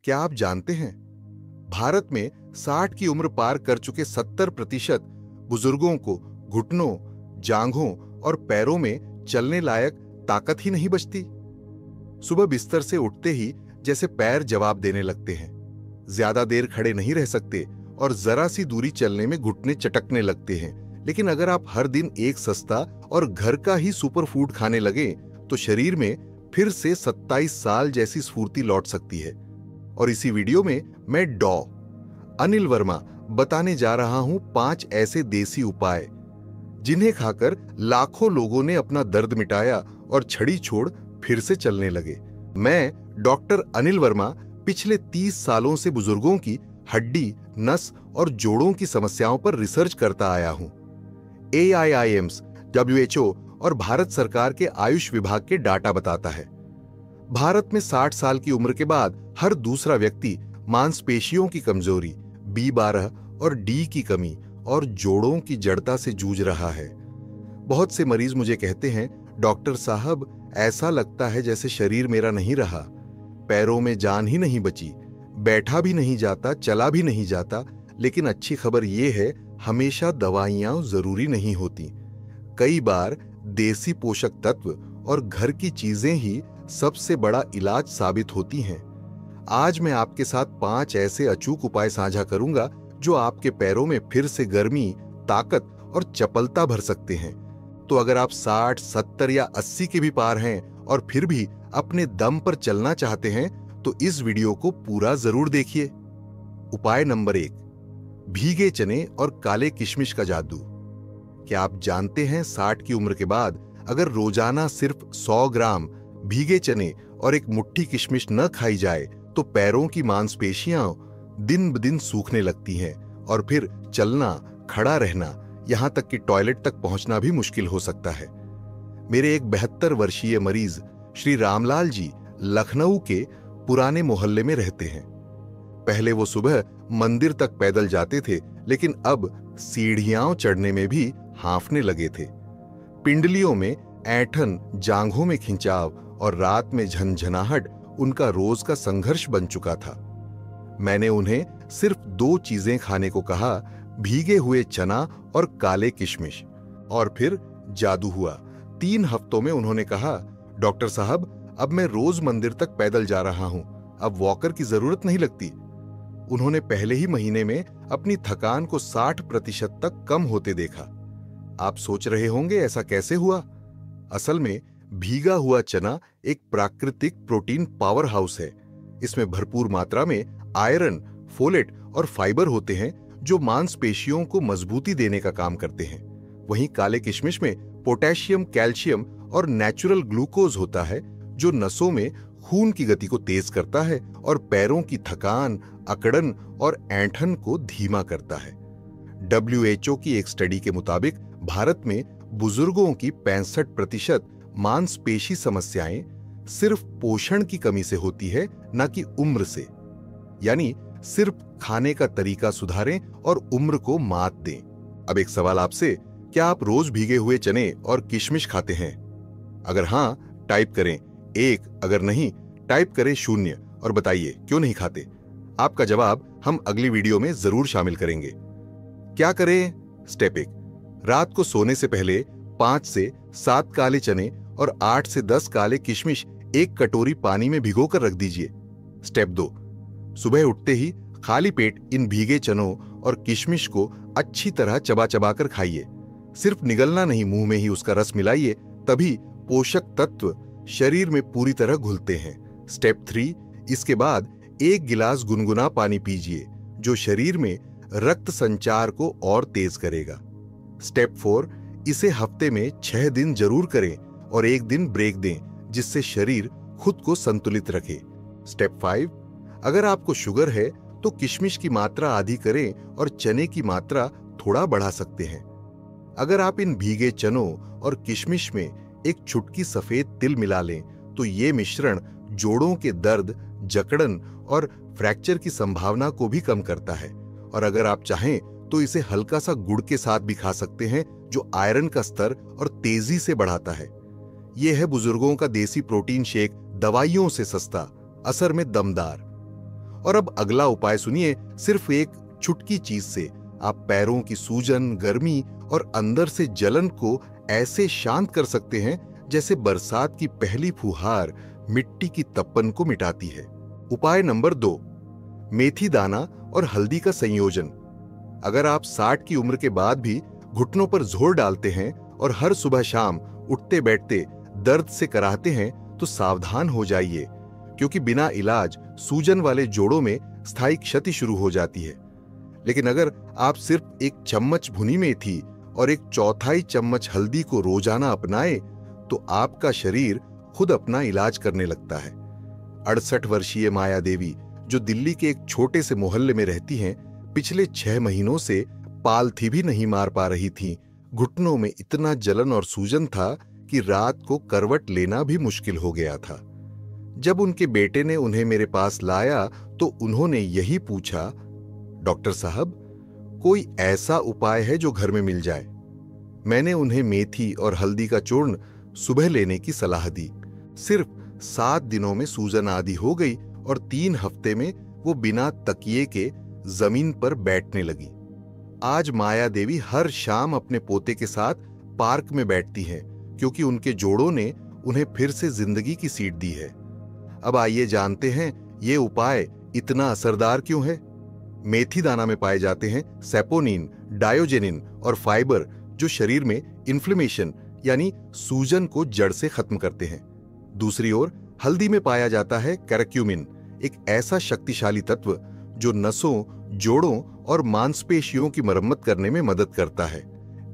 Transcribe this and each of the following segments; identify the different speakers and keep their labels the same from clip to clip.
Speaker 1: क्या आप जानते हैं, भारत में 60 की उम्र पार कर चुके 70% बुजुर्गों को घुटनों, जांघों और पैरों में चलने लायक ताकत ही नहीं बचती। सुबह बिस्तर से उठते ही जैसे पैर जवाब देने लगते हैं, ज्यादा देर खड़े नहीं रह सकते और जरा सी दूरी चलने में घुटने चटकने लगते हैं। लेकिन अगर आप हर दिन एक सस्ता और घर का ही सुपर फूड खाने लगे तो शरीर में फिर से 27 साल जैसी स्फूर्ति लौट सकती है। और इसी वीडियो में मैं डॉ अनिल वर्मा बताने जा रहा हूं 5 ऐसे देसी उपाय जिन्हें खाकर लाखों लोगों ने अपना दर्द मिटाया और छड़ी छोड़ फिर से चलने लगे। मैं डॉक्टर अनिल वर्मा पिछले 30 सालों से बुजुर्गों की हड्डी, नस और जोड़ों की समस्याओं पर रिसर्च करता आया हूं। AIIMS, WHO और भारत सरकार के आयुष विभाग के डाटा बताता है, भारत में 60 साल की उम्र के बाद हर दूसरा व्यक्ति मांसपेशियों की कमजोरी, B12 और D की कमी और जोड़ों की जड़ता से जूझ रहा है। बहुत से मरीज मुझे कहते हैं, डॉक्टर साहब ऐसा लगता है जैसे शरीर मेरा नहीं रहा, पैरों में जान ही नहीं बची, बैठा भी नहीं जाता, चला भी नहीं जाता। लेकिन अच्छी खबर यह है, हमेशा दवाइयां जरूरी नहीं होती। कई बार देसी पोषक तत्व और घर की चीजें ही सबसे बड़ा इलाज साबित होती हैं। आज मैं आपके साथ 5 ऐसे अचूक उपाय साझा करूंगा जो आपके पैरों में फिर से गर्मी, ताकत और चपलता भर सकते हैं। तो अगर आप 60, 70 या 80 के भी पार हैं और फिर भी अपने दम पर चलना चाहते हैं तो इस वीडियो को पूरा जरूर देखिए। उपाय नंबर 1, भीगे चने और काले किशमिश का जादू। क्या आप जानते हैं 60 की उम्र के बाद अगर रोजाना सिर्फ 100 ग्राम भीगे चने और एक मुट्ठी किशमिश न खाई जाए तो पैरों की मांसपेशियां दिन ब दिन सूखने लगती हैं और फिर चलना, खड़ा रहना, यहां तक कि टॉयलेट तक पहुंचना भी मुश्किल हो सकता है। मेरे एक 72 वर्षीय मरीज श्री रामलाल जी लखनऊ के पुराने मोहल्ले में रहते हैं। पहले वो सुबह मंदिर तक पैदल जाते थे, लेकिन अब सीढ़ियां चढ़ने में भी हांफने लगे थे। पिंडलियों में ऐंठन, जांघों में खिंचाव और रात में झनझनाहट उनका रोज का संघर्ष बन चुका था। मैंने उन्हें सिर्फ 2 चीजें खाने को कहा, भीगे हुए चना और काले किशमिश, और फिर जादू हुआ। 3 हफ्तों में उन्होंने कहा, डॉक्टर साहब अब मैं रोज मंदिर तक पैदल जा रहा हूं, अब वॉकर की जरूरत नहीं लगती। उन्होंने पहले ही महीने में अपनी थकान को 60% तक कम होते देखा। आप सोच रहे होंगे ऐसा कैसे हुआ? असल में भीगा हुआ चना एक प्राकृतिक प्रोटीन पावर हाउस है। इसमें भरपूर मात्रा में आयरन, फोलेट और फाइबर होते हैं जो मांसपेशियों को मजबूती देने का काम करते हैं। वहीं काले किशमिश में पोटेशियम, कैल्शियम और नेचुरल ग्लूकोज होता है जो नसों में खून की गति को तेज करता है और पैरों की थकान, अकड़न और ऐंठन को धीमा करता है। WHO की एक स्टडी के मुताबिक भारत में बुजुर्गों की 65% मांसपेशी समस्याएं सिर्फ पोषण की कमी से होती है, न कि उम्र से। यानी सिर्फ खाने का तरीका सुधारें और उम्र को मात दें। अब एक सवाल आपसे, क्या आप रोज भीगे हुए चने और किशमिश खाते हैं? अगर हां, टाइप करें 1, अगर नहीं, टाइप करें 0 और बताइए क्यों नहीं खाते। आपका जवाब हम अगली वीडियो में जरूर शामिल करेंगे। क्या करें? स्टेप 1, रात को सोने से पहले 5 से 7 काले चने और 8 से 10 काले किशमिश एक कटोरी पानी में भिगोकर रख दीजिए। स्टेप 2, सुबह उठते ही खाली पेट इन भीगे चनों और किशमिश को अच्छी तरह चबा चबा कर खाइए। सिर्फ निगलना नहीं, मुंह में ही उसका रस मिलाइए, तभी पोषक तत्व शरीर में पूरी तरह घुलते हैं। स्टेप 3, इसके बाद 1 गिलास गुनगुना पानी पीजिए जो शरीर में रक्त संचार को और तेज करेगा। स्टेप 4, इसे हफ्ते में 6 दिन जरूर करें और 1 दिन ब्रेक दें, जिससे शरीर खुद को संतुलित रखे। स्टेप 5, अगर आपको शुगर है तो किशमिश की मात्रा आधी करें और चने की मात्रा थोड़ा बढ़ा सकते हैं। अगर आप इन भीगे चनों और किशमिश में एक चुटकी सफेद तिल मिला लें तो ये मिश्रण जोड़ों के दर्द, जकड़न और फ्रैक्चर की संभावना को भी कम करता है। और अगर आप चाहें तो इसे हल्का सा गुड़ के साथ भी खा सकते हैं, जो आयरन का स्तर और तेजी से बढ़ाता है। यह है बुजुर्गों का देसी प्रोटीन शेक, दवाइयों से सस्ता, असर में दमदार। और अब अगला उपाय सुनिए। सिर्फ एक छुटकी चीज से आप पैरों की सूजन, गर्मी और अंदर से जलन को ऐसे शांत कर सकते हैं जैसे बरसात की पहली फुहार मिट्टी की तपन को मिटाती है। उपाय नंबर 2, मेथी दाना और हल्दी का संयोजन। अगर आप 60 की उम्र के बाद भी घुटनों पर जोर डालते हैं और हर सुबह शाम उठते बैठते दर्द से कराहते हैं तो सावधान हो जाइए, क्योंकि बिना इलाज सूजन वाले जोड़ों में स्थायी क्षति शुरू हो जाती है। लेकिन अगर आप सिर्फ 1 चम्मच भुनी मेथी और 1/4 चम्मच हल्दी को रोजाना अपनाए तो आपका शरीर खुद अपना इलाज करने लगता है। 68 वर्षीय माया देवी, जो दिल्ली के एक छोटे से मोहल्ले में रहती हैं, पिछले 6 महीनों से पालथी भी नहीं मार पा रही थीं। घुटनों में इतना जलन और सूजन था कि रात को करवट लेना भी मुश्किल हो गया था। जब उनके बेटे ने उन्हें मेरे पास लाया तो उन्होंने यही पूछा, डॉक्टर साहब, कोई ऐसा उपाय है जो घर में मिल जाए? मैंने उन्हें मेथी और हल्दी का चूर्ण सुबह लेने की सलाह दी। सिर्फ 7 दिनों में सूजन आधी हो गई और 3 हफ्ते में वो बिना तकिए के जमीन पर बैठने लगी। आज माया देवी हर शाम अपने पोते के साथ पार्क में बैठती हैं, क्योंकि उनके जोड़ों ने उन्हें फिर से जिंदगी की सीट दी है। अब आइए जानते हैं ये उपाय इतना असरदार क्यों है। मेथी दाना में पाए जाते हैं सेपोनिन, डायोजेनिन और फाइबर, जो शरीर में इन्फ्लेमेशन यानी सूजन को जड़ से खत्म करते हैं। दूसरी ओर हल्दी में पाया जाता है करक्यूमिन, एक ऐसा शक्तिशाली तत्व जो नसों, जोड़ों और मांसपेशियों की मरम्मत करने में मदद करता है।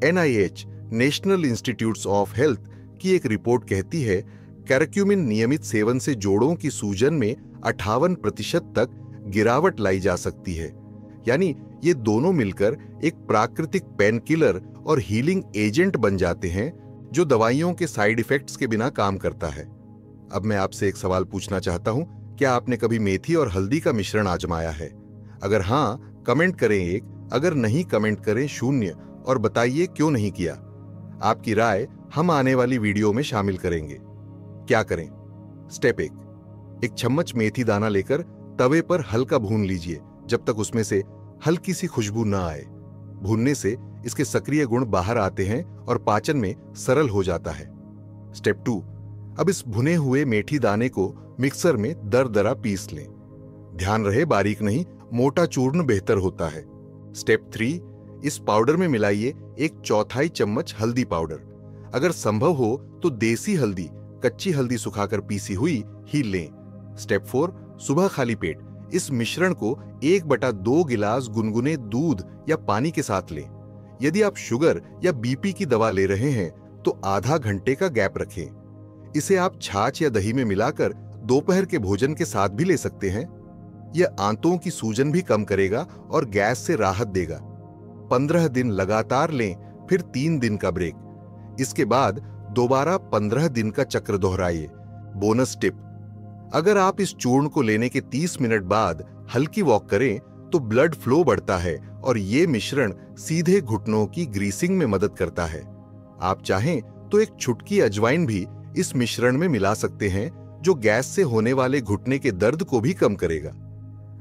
Speaker 1: NIH, national institutes of health की एक रिपोर्ट कहती है, करक्यूमिन नियमित सेवन से जोड़ों की सूजन में 58% तक गिरावट लाई जा सकती है। यानी ये दोनों मिलकर एक प्राकृतिक पेन किलर और हीलिंग एजेंट बन जाते हैं, जो दवाइयों के साइड इफेक्ट्स के बिना काम करता है। अब मैं आपसे एक सवाल पूछना चाहता हूं, क्या आपने कभी मेथी और हल्दी का मिश्रण आजमाया है? अगर हां, कमेंट करें 1, अगर नहीं कमेंट करें 0 और बताइए क्यों नहीं किया। आपकी राय हम आने वाली वीडियो में शामिल करेंगे। क्या करें? स्टेप 1 चम्मच मेथी दाना लेकर तवे पर हल्का भून लीजिए जब तक उसमें से हल्की सी खुशबू ना आए। भूनने से इसके सक्रिय गुण बाहर आते हैं और पाचन में सरल हो जाता है। स्टेप 2, अब इस भुने हुए मेथी दाने को मिक्सर में दरदरा पीस लें। ध्यान रहे बारीक नहीं, मोटा चूर्ण बेहतर होता है। स्टेप 3, इस पाउडर में मिलाइए 1/4 चम्मच हल्दी पाउडर। अगर संभव हो तो देसी हल्दी, कच्ची हल्दी सुखाकर पीसी हुई ही लें। स्टेप 4, सुबह खाली पेट इस मिश्रण को 1/2 गिलास गुनगुने दूध या पानी के साथ लें। यदि आप शुगर या बीपी की दवा ले रहे हैं तो आधा घंटे का गैप रखें। इसे आप छाछ या दही में मिलाकर दोपहर के भोजन के साथ भी ले सकते हैं। यह आंतों की सूजन भी कम करेगा और गैस से राहत देगा। 15 दिन लगातार लें, फिर 3 दिन का ब्रेक। इसके बाद दोबारा 15 दिन का चक्र दोहराइए। बोनस टिप, अगर आप इस चूर्ण को लेने के 30 मिनट बाद हल्की वॉक करें तो ब्लड फ्लो बढ़ता है और ये मिश्रण सीधे घुटनों की ग्रीसिंग में मदद करता है। आप चाहें तो एक छुटकी अजवाइन भी इस मिश्रण में मिला सकते हैं, जो गैस से होने वाले घुटने के दर्द को भी कम करेगा।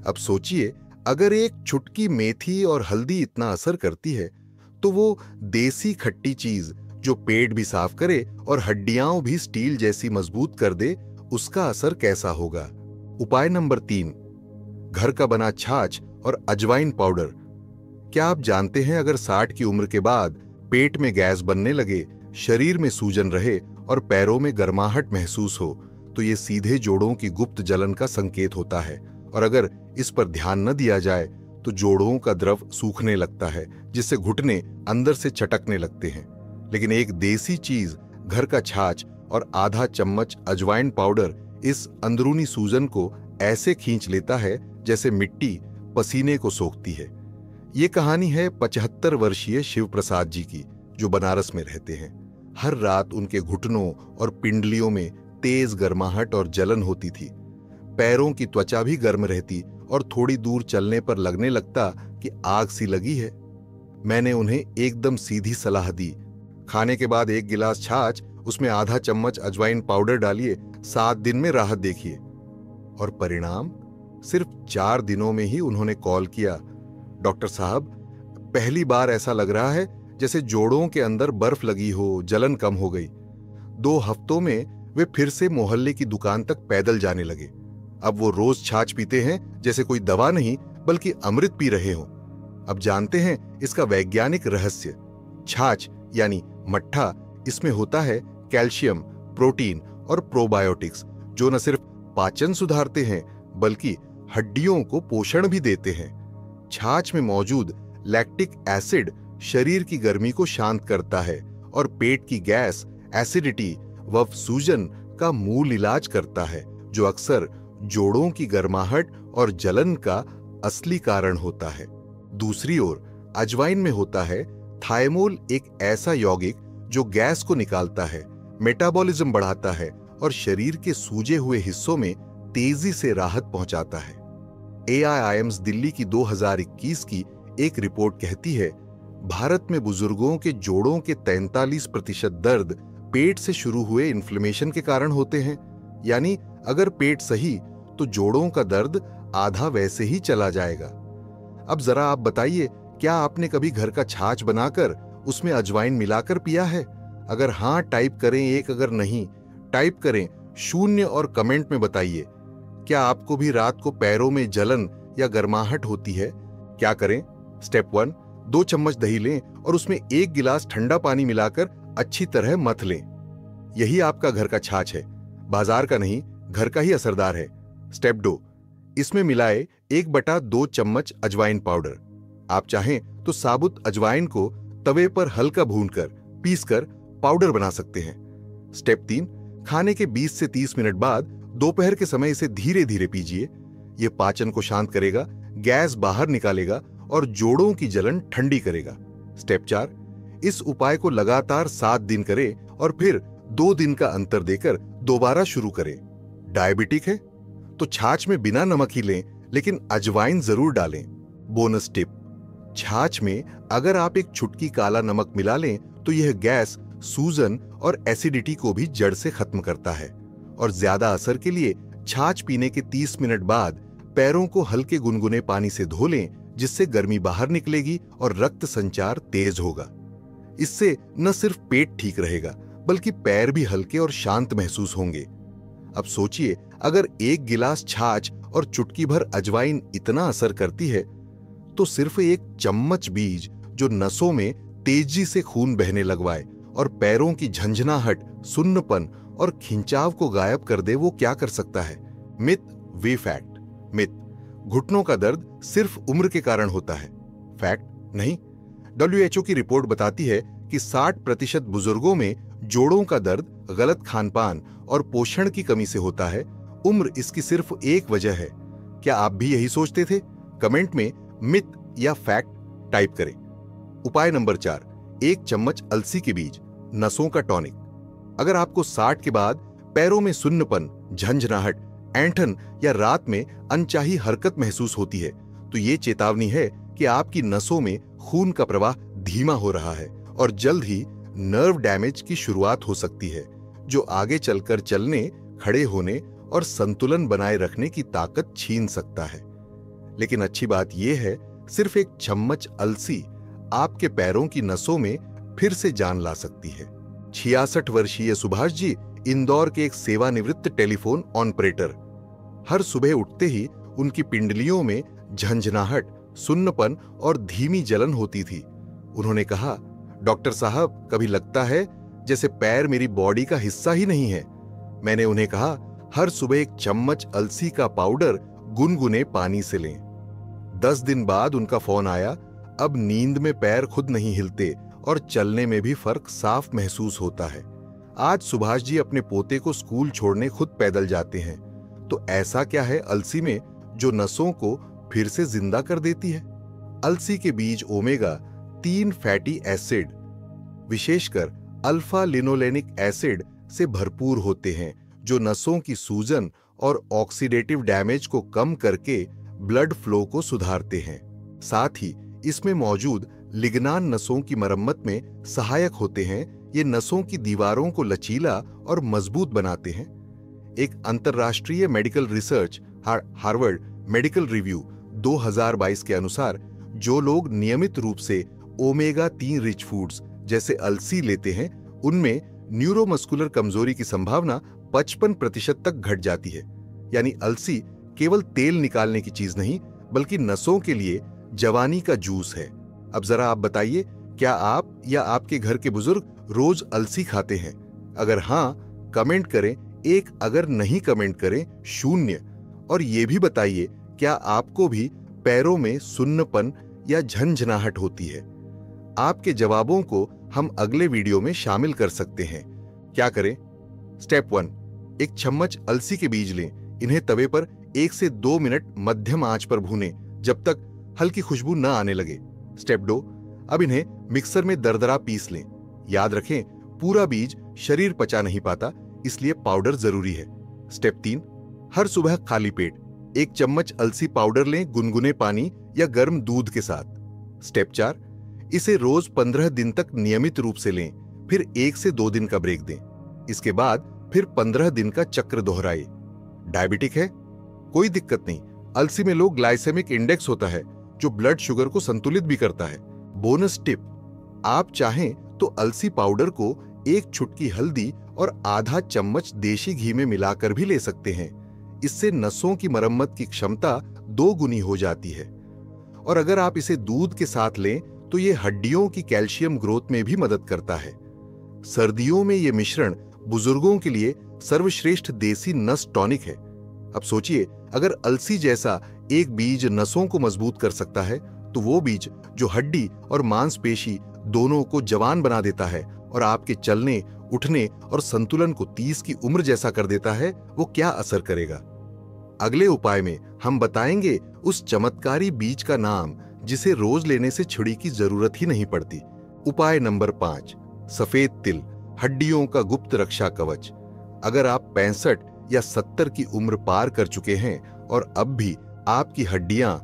Speaker 1: अब सोचिए, अगर एक छुटकी मेथी और हल्दी इतना असर करती है तो वो देसी खट्टी चीज जो पेट भी साफ करे और हड्डियां भी स्टील जैसी मजबूत कर दे, उसका असर कैसा होगा। उपाय नंबर 3, घर का बना छाछ और अजवाइन पाउडर। क्या आप जानते हैं, अगर 60 की उम्र के बाद पेट में गैस बनने लगे, शरीर में सूजन रहे और पैरों में गर्माहट महसूस हो तो ये सीधे जोड़ों की गुप्त जलन का संकेत होता है। और अगर इस पर ध्यान न दिया जाए तो जोड़ों का द्रव सूखने लगता है, जिससे घुटने अंदर से चटकने लगते हैं। लेकिन एक देसी चीज, घर का छाछ और आधा चम्मच अजवाइन पाउडर इस अंदरूनी सूजन को ऐसे खींच लेता है जैसे मिट्टी पसीने को सोखती है। ये कहानी है 75 वर्षीय शिव प्रसाद जी की, जो बनारस में रहते हैं। हर रात उनके घुटनों और पिंडलियों में तेज गर्माहट और जलन होती थी। पैरों की त्वचा भी गर्म रहती और थोड़ी दूर चलने पर लगने लगता कि आग सी लगी है। मैंने उन्हें एकदम सीधी सलाह दी, खाने के बाद 1 गिलास छाछ, उसमें आधा चम्मच अजवाइन पाउडर डालिए, 7 दिन में राहत देखिए। और परिणाम, सिर्फ 4 दिनों में ही उन्होंने कॉल किया, डॉक्टर साहब, पहली बार ऐसा लग रहा है जैसे जोड़ों के अंदर बर्फ लगी हो, जलन कम हो गई। 2 हफ्तों में वे फिर से मोहल्ले की दुकान तक पैदल जाने लगे। अब वो रोज छाछ पीते हैं जैसे कोई दवा नहीं बल्कि अमृत पी रहे हों। अब जानते हैं इसका वैज्ञानिक रहस्य। छाछ यानी मट्ठा, इसमें होता है कैल्शियम, प्रोटीन और प्रोबायोटिक्स, जो न सिर्फ पाचन सुधारते हैं बल्कि हड्डियों को पोषण भी देते हैं। छाछ में मौजूद लैक्टिक एसिड शरीर की गर्मी को शांत करता है और पेट की गैस, एसिडिटी व सूजन का मूल इलाज करता है, जो अक्सर जोड़ों की गर्माहट और जलन का असली कारण होता है। दूसरी ओर अजवाइन में होता है थाइमोल, एक ऐसा यौगिक जो गैस को निकालता है, मेटाबॉलिज्म बढ़ाता है और शरीर के सूजे हुए हिस्सों में तेजी से राहत पहुंचाता है। AIIMS दिल्ली की 2021 की एक रिपोर्ट कहती है, भारत में बुजुर्गों के जोड़ों के 43% दर्द पेट से शुरू हुए इन्फ्लेमेशन के कारण होते हैं। यानी अगर पेट सही तो जोड़ों का दर्द आधा वैसे ही चला जाएगा। अब जरा आप बताइए, क्या आपने कभी घर का छाछ बनाकर उसमें अजवाइन मिलाकर पिया है? अगर हां टाइप करें 1, अगर नहीं टाइप करें 0 और कमेंट में बताइए। क्या आपको भी रात को पैरों में जलन या गर्माहट होती है? क्या करें? स्टेप 1, 2 चम्मच दही लें और उसमें 1 गिलास ठंडा पानी मिलाकर अच्छी तरह मथ लें। यही आपका घर का छाछ है, बाजार का नहीं, घर का ही असरदार है। स्टेप 2, इसमें मिलाए 1/2 चम्मच अजवाइन पाउडर। आप चाहें तो साबुत अजवाइन को तवे पर हल्का भूनकर पीसकर पाउडर बना सकते हैं। स्टेप 3, खाने के 20 से 30 मिनट बाद दोपहर के समय इसे धीरे धीरे पीजिए। यह पाचन को शांत करेगा, गैस बाहर निकालेगा और जोड़ों की जलन ठंडी करेगा। स्टेप 4, इस उपाय को लगातार 7 दिन करें और फिर 2 दिन का अंतर देकर दोबारा शुरू करें। डायबिटिक है तो छाछ में बिना नमक ही लें, लेकिन अजवाइन जरूर डालें। बोनस टिप, छाछ में अगर आप एक चुटकी काला नमक मिला लें तो यह गैस, सूजन और एसिडिटी को भी जड़ से खत्म करता है। और ज्यादा असर के लिए छाछ पीने के 30 मिनट बाद पैरों को हल्के गुनगुने पानी से धो लें, जिससे गर्मी बाहर निकलेगी और रक्त संचार तेज होगा। इससे न सिर्फ पेट ठीक रहेगा बल्कि पैर भी हल्के और शांत महसूस होंगे। अब सोचिए, अगर 1 गिलास छाछ और चुटकी भर अजवाइन इतना असर करती है, तो सिर्फ 1 चम्मच बीज जो नसों में तेजी से खून बहने लगवाए और पैरों की झंझनाहट, सुन्नपन और खिंचाव को गायब कर दे, वो क्या कर सकता है? Myth we fact. मिथ, घुटनों का दर्द सिर्फ उम्र के कारण होता है। फैक्ट नहीं। WHO की रिपोर्ट बताती है कि 60% बुजुर्गों में जोड़ों का दर्द गलत खानपान और पोषण की कमी से होता है। उम्र इसकी सिर्फ एक वजह है। क्या आप भी यही सोचते थे? कमेंट में मिथ या फैक्ट टाइप करें। उपाय नंबर 4, 1 चम्मच अलसी के बीज, नसों का टॉनिक। अगर आपको 60 के बाद पैरों में सुन्नपन, झंझनाहट, ऐंठन या रात में अनचाही हरकत महसूस होती है, तो ये चेतावनी है कि आपकी नसों में खून का प्रवाह धीमा हो रहा है और जल्द ही नर्व डैमेज की शुरुआत हो सकती है, जो आगे चलकर चलने, खड़े होने और संतुलन बनाए रखने की ताकत छीन सकता है। लेकिन अच्छी बात यह है, सिर्फ 1 चम्मच अलसी आपके पैरों की नसों में फिर से जान ला सकती है। 66 वर्षीय सुभाष जी इंदौर के एक सेवानिवृत्त टेलीफोन ऑपरेटर। हर सुबह उठते ही उनकी पिंडलियों में झंझनाहट, सुन्नपन और धीमी जलन होती थी। उन्होंने कहा, डॉक्टर साहब, कभी लगता है जैसे पैर मेरी बॉडी का हिस्सा ही नहीं है। मैंने उन्हें कहा, हर सुबह 1 चम्मच अलसी का पाउडर गुनगुने पानी से लें। 10 दिन बाद उनका फोन आया। अब नींद में पैर खुद नहीं हिलते और चलने में भी फर्क साफ महसूस होता है। आज सुभाष जी अपने पोते को स्कूल छोड़ने खुद पैदल जाते हैं। तो ऐसा क्या है अलसी में जो नसों को फिर से जिंदा कर देती है? अलसी के बीज ओमेगा 3 फैटी एसिड, विशेषकर अल्फा लिनोलेनिक एसिड से भरपूर होते हैं, जो नसों की सूजन और ऑक्सीडेटिव डैमेज को कम करके ब्लड फ्लो को सुधारते हैं। साथ ही इसमें मौजूद लिग्नान नसों की मरम्मत में सहायक होते हैं। ये नसों की दीवारों को लचीला और मजबूत बनाते हैं। एक अंतर्राष्ट्रीय medical research Harvard medical review 2022 के अनुसार जो लोग नियमित रूप से ओमेगा 3 रिच फूड्स जैसे अलसी लेते हैं, उनमें न्यूरोमस्कुलर कमजोरी की संभावना 55% तक घट जाती है। यानी अलसी केवल तेल निकालने की चीज नहीं, बल्कि नसों के लिए जवानी का जूस है। अब जरा आप बताइए, क्या आप या आपके घर के बुजुर्ग रोज अलसी खाते हैं? अगर हां, कमेंट करें 1, अगर नहीं कमेंट करें 0। और ये भी बताइए, क्या आपको भी पैरों में सुन्नपन या झनझनाहट होती है? आपके जवाबों को हम अगले वीडियो में शामिल कर सकते हैं। क्या करें? स्टेप 1, एक चम्मच अलसी के बीज लें। इन्हें तवे पर 1 से 2 मिनट मध्यम आंच पर भूनें जब तक हल्की खुशबू न आने लगे। स्टेप 2, अब इन्हें मिक्सर में दरदरा पीस लें। याद रखें, पूरा बीज शरीर पचा नहीं पाता, इसलिए पाउडर जरूरी है। स्टेप 3, हर सुबह खाली पेट 1 चम्मच अलसी पाउडर लें, गुनगुने पानी या गर्म दूध के साथ। स्टेप 4, इसे रोज 15 दिन तक नियमित रूप से लें, फिर 1 से 2 दिन का ब्रेक दें। इसके बाद फिर 15 दिन का चक्र दोहराएं। डायबिटिक है? कोई दिक्कत नहीं, अलसी में लो ग्लाइसेमिक इंडेक्स होता है जो ब्लड शुगर को संतुलित भी करता है। बोनस टिप, आप चाहें तो अलसी पाउडर को 1 चुटकी हल्दी और आधा चम्मच देशी घी में मिलाकर भी ले सकते हैं। इससे नसों की मरम्मत की क्षमता 2 गुनी हो जाती है। और अगर आप इसे दूध के साथ लें तो ये हड्डियों की कैल्शियम ग्रोथ में भी मदद करता है। सर्दियों में ये मिश्रण बुजुर्गों के लिए सर्वश्रेष्ठ देसी नस टॉनिक है। अब सोचिए, अगर अलसी जैसा एक बीज नसों को मजबूत कर सकता है, तो वो बीज जो हड्डी और मांसपेशी दोनों को जवान बना देता है और आपके चलने, उठने और संतुलन को 30 की उम्र जैसा कर देता है, वो क्या असर करेगा? अगले उपाय में हम बताएंगे उस चमत्कारी बीज का नाम जिसे रोज लेने से छुरी की जरूरत ही नहीं पड़ती। उपाय नंबर 5, सफेद तिल, हड्डियों का गुप्त रक्षा कवच। अगर आप 65 या 70 की उम्र पार कर चुके हैं और अब भी आपकी हड्डियां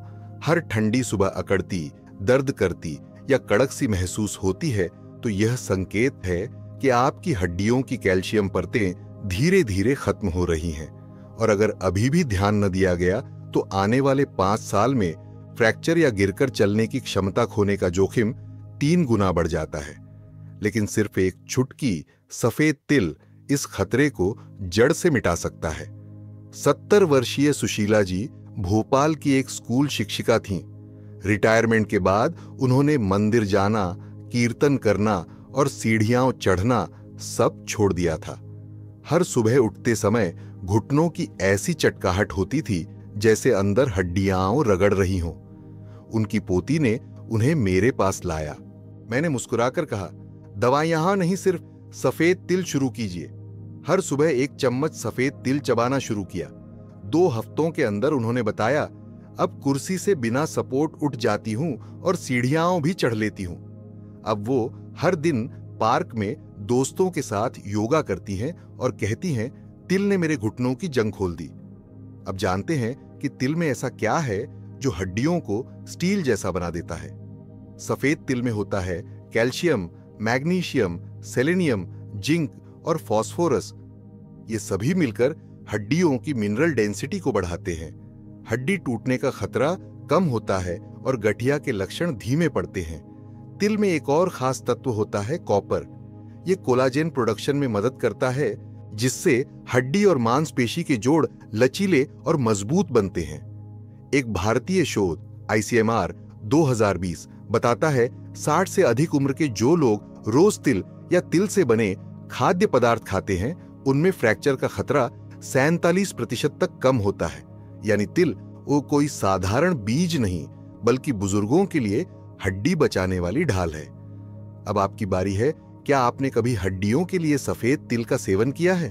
Speaker 1: हर ठंडी सुबह अकड़ती, दर्द करती या कड़क सी महसूस होती है, तो यह संकेत है कि आपकी हड्डियों की कैल्शियम परतें धीरे धीरे खत्म हो रही हैं। और अगर अभी भी ध्यान न दिया गया तो आने वाले 5 साल में फ्रैक्चर या गिरकर चलने की क्षमता खोने का जोखिम 3 गुना बढ़ जाता है। लेकिन सिर्फ एक चुटकी सफेद तिल इस खतरे को जड़ से मिटा सकता है। 70 वर्षीय सुशीला जी भोपाल की एक स्कूल शिक्षिका थीं। रिटायरमेंट के बाद उन्होंने मंदिर जाना, कीर्तन करना और सीढ़ियां चढ़ना सब छोड़ दिया था। हर सुबह उठते समय घुटनों की ऐसी चटकाहट होती थी जैसे अंदर हड्डियां रगड़ रही हों। उनकी पोती ने उन्हें मेरे पास लाया। मैंने मुस्कुराकर कहा, दवा यहां नहीं, सिर्फ सफेद तिल शुरू कीजिए। हर सुबह 1 चम्मच सफेद तिल चबाना शुरू किया। 2 हफ्तों के अंदर उन्होंने बताया, अब कुर्सी से बिना सपोर्ट उठ जाती हूं और सीढ़ियां भी चढ़ लेती हूं। अब वो हर दिन पार्क में दोस्तों के साथ योगा करती हैं और कहती हैं, तिल ने मेरे घुटनों की जंग खोल दी। अब जानते हैं कि तिल में ऐसा क्या है जो हड्डियों को स्टील जैसा बना देता है। सफेद तिल में होता है कैल्शियम, मैग्नीशियम, सेलेनियम, जिंक और फास्फोरस। ये सभी मिलकर हड्डियों की मिनरल डेंसिटी को बढ़ाते हैं। हड्डी टूटने का खतरा कम होता है और गठिया के लक्षण धीमे पड़ते हैं। तिल में एक और खास तत्व होता है कॉपर। ये कोलाजेन प्रोडक्शन में मदद करता है, जिससे हड्डी और मांसपेशी के जोड़ लचीले और मजबूत बनते हैं। एक भारतीय शोध ICMR 2020 बताता है 60 से अधिक उम्र के जो लोग रोज तिल या तिल से बने खाद्य पदार्थ खाते हैं, उनमें फ्रैक्चर का खतरा 47% तक कम होता है। यानी तिल वो कोई साधारण बीज नहीं, बल्कि बुजुर्गों के लिए हड्डी बचाने वाली ढाल है। अब आपकी बारी है, क्या आपने कभी हड्डियों के लिए सफेद तिल का सेवन किया है?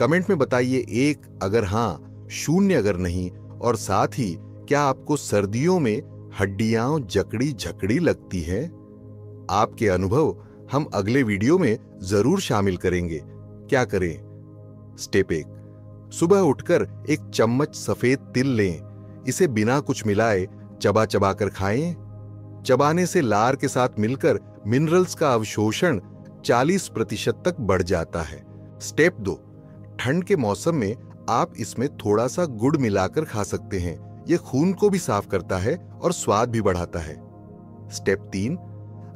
Speaker 1: कमेंट में बताइए 1 अगर हां, 0 अगर नहीं, और साथ ही क्या आपको सर्दियों में हड्डियां जकड़ी झकड़ी लगती हैं? आपके अनुभव हम अगले वीडियो में जरूर शामिल करेंगे। क्या करें? स्टेप 1, सुबह उठकर 1 चम्मच सफेद तिल लें। इसे बिना कुछ मिलाए चबा चबा कर खाएं। चबाने से लार के साथ मिलकर मिनरल्स का अवशोषण 40% तक बढ़ जाता है। स्टेप 2, ठंड के मौसम में आप इसमें थोड़ा सा गुड़ मिलाकर खा सकते हैं यह खून को भी साफ करता है और स्वाद भी बढ़ाता है। स्टेप 3,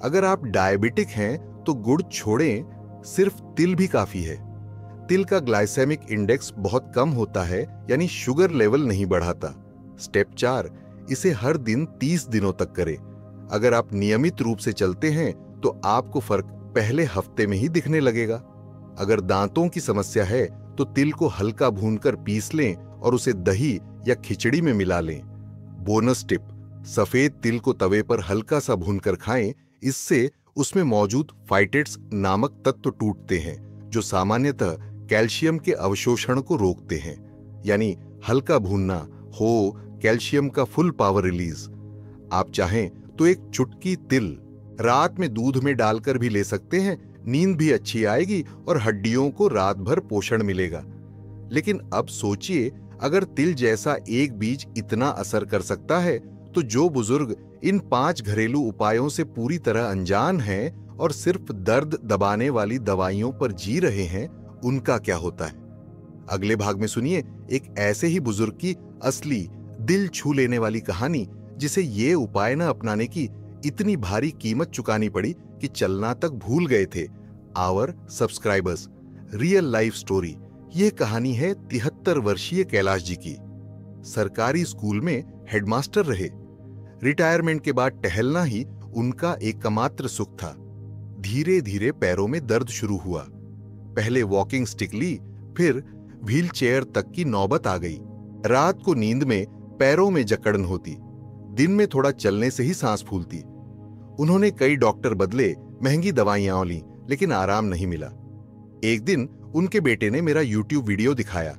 Speaker 1: अगर आप डायबिटिक हैं तो गुड़ छोड़ें, सिर्फ तिल भी काफी है। तिल का ग्लाइसेमिक इंडेक्स बहुत कम होता है, यानी शुगर लेवल नहीं बढ़ाता। स्टेप 4, इसे हर दिन 30 दिनों तक करें। अगर आप नियमित रूप से चलते हैं तो आपको फर्क पहले हफ्ते में ही दिखने लगेगा। अगर दांतों की समस्या है तो तिल को हल्का भूनकर पीस लें और उसे दही या खिचड़ी में मिला लें। बोनस टिप, सफेद तिल को तवे पर हल्का सा भूनकर खाएं, इससे उसमें मौजूद फाइटेट्स नामक तत्व टूटते हैं जो सामान्यतः कैल्शियम के अवशोषण को रोकते हैं। यानी हल्का भूनना हो कैल्शियम का फुल पावर रिलीज। आप चाहें तो एक चुटकी तिल रात में दूध में डालकर भी ले सकते हैं, नींद भी अच्छी आएगी और हड्डियों को रात भर पोषण मिलेगा। लेकिन अब सोचिए, अगर तिल जैसा एक बीज इतना असर कर सकता है तो जो बुजुर्ग इन 5 घरेलू उपायों से पूरी तरह अनजान हैं और सिर्फ दर्द दबाने वाली दवाइयों पर जी रहे हैं, उनका क्या होता है। अगले भाग में सुनिए एक ऐसे ही बुजुर्ग की असली दिल छू लेने वाली कहानी, जिसे ये उपाय न अपनाने की इतनी भारी कीमत चुकानी पड़ी कि चलना तक भूल गए थे। Our subscribers, real life story. यह कहानी है 73 वर्षीय कैलाश जी की। सरकारी स्कूल में हेडमास्टर रहे। रिटायरमेंट के बाद टहलना ही उनका एकमात्र सुख था। धीरे धीरे पैरों में दर्द शुरू हुआ। पहले वॉकिंग स्टिक ली, फिर व्हील चेयर तक की नौबत आ गई। रात को नींद में पैरों में जकड़न होती, दिन में थोड़ा चलने से ही सांस फूलती। उन्होंने कई डॉक्टर बदले, महंगी दवाइयां ली, लेकिन आराम नहीं मिला। एक दिन उनके बेटे ने मेरा YouTube वीडियो दिखाया।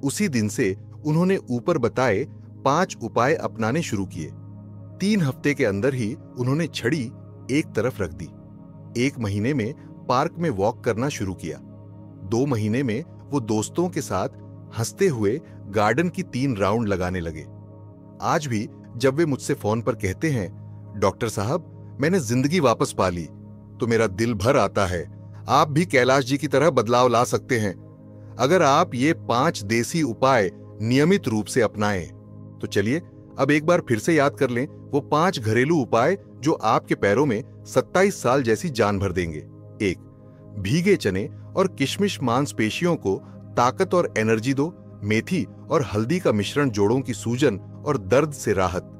Speaker 1: उसी दिन से उन्होंने ऊपर बताए 5 उपाय अपनाने शुरू किए। 3 हफ्ते के अंदर ही उन्होंने छड़ी एक तरफ रख दी। 1 महीने में पार्क में वॉक करना शुरू किया। 2 महीने में वो दोस्तों के साथ हंसते हुए गार्डन की 3 राउंड लगाने लगे। आज भी जब वे मुझसे फोन पर कहते हैं, डॉक्टर साहब मैंने जिंदगी वापस पा ली, तो मेरा दिल भर आता है। आप भी कैलाश जी की तरह बदलाव ला सकते हैं अगर आप ये 5 देसी उपाय नियमित रूप से अपनाएं। तो चलिए अब एक बार फिर से याद कर लें वो 5 घरेलू उपाय जो आपके पैरों में 27 साल जैसी जान भर देंगे। 1, भीगे चने और किशमिश मांसपेशियों को ताकत और एनर्जी दो। मेथी और हल्दी का मिश्रण जोड़ों की सूजन और दर्द से राहत।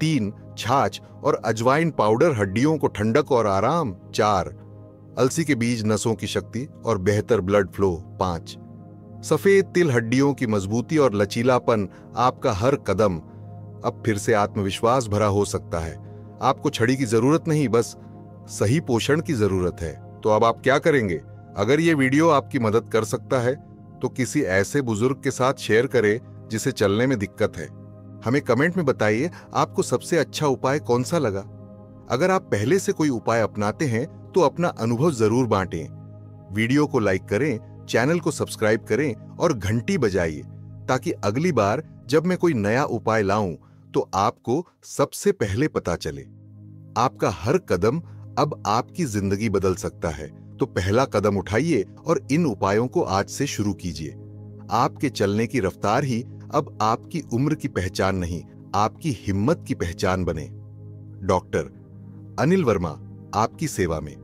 Speaker 1: 3, छाछ और अजवाइन पाउडर हड्डियों को ठंडक और आराम। 4, अलसी के बीज नसों की शक्ति और बेहतर ब्लड फ्लो। 5, सफेद तिल हड्डियों की मजबूती और लचीलापन। आपका हर कदम अब फिर से आत्मविश्वास भरा हो सकता है। आपको छड़ी की जरूरत नहीं, बस सही पोषण की जरूरत है। तो अब आप क्या करेंगे? अगर ये वीडियो आपकी मदद कर सकता है तो किसी ऐसे बुजुर्ग के साथ शेयर करें जिसे चलने में दिक्कत है। हमें कमेंट में बताइए आपको सबसे अच्छा उपाय कौन सा लगा। अगर आप पहले से कोई उपाय अपनाते हैं तो अपना अनुभव जरूर बांटें। वीडियो को लाइक करें, चैनल को सब्सक्राइब करें और घंटी बजाइए ताकि अगली बार जब मैं कोई नया उपाय लाऊं तो आपको सबसे पहले पता चले। आपका हर कदम अब आपकी जिंदगी बदल सकता है, तो पहला कदम उठाइए और इन उपायों को आज से शुरू कीजिए। आपके चलने की रफ्तार ही अब आपकी उम्र की पहचान नहीं, आपकी हिम्मत की पहचान बने। डॉक्टर अनिल वर्मा, आपकी सेवा में।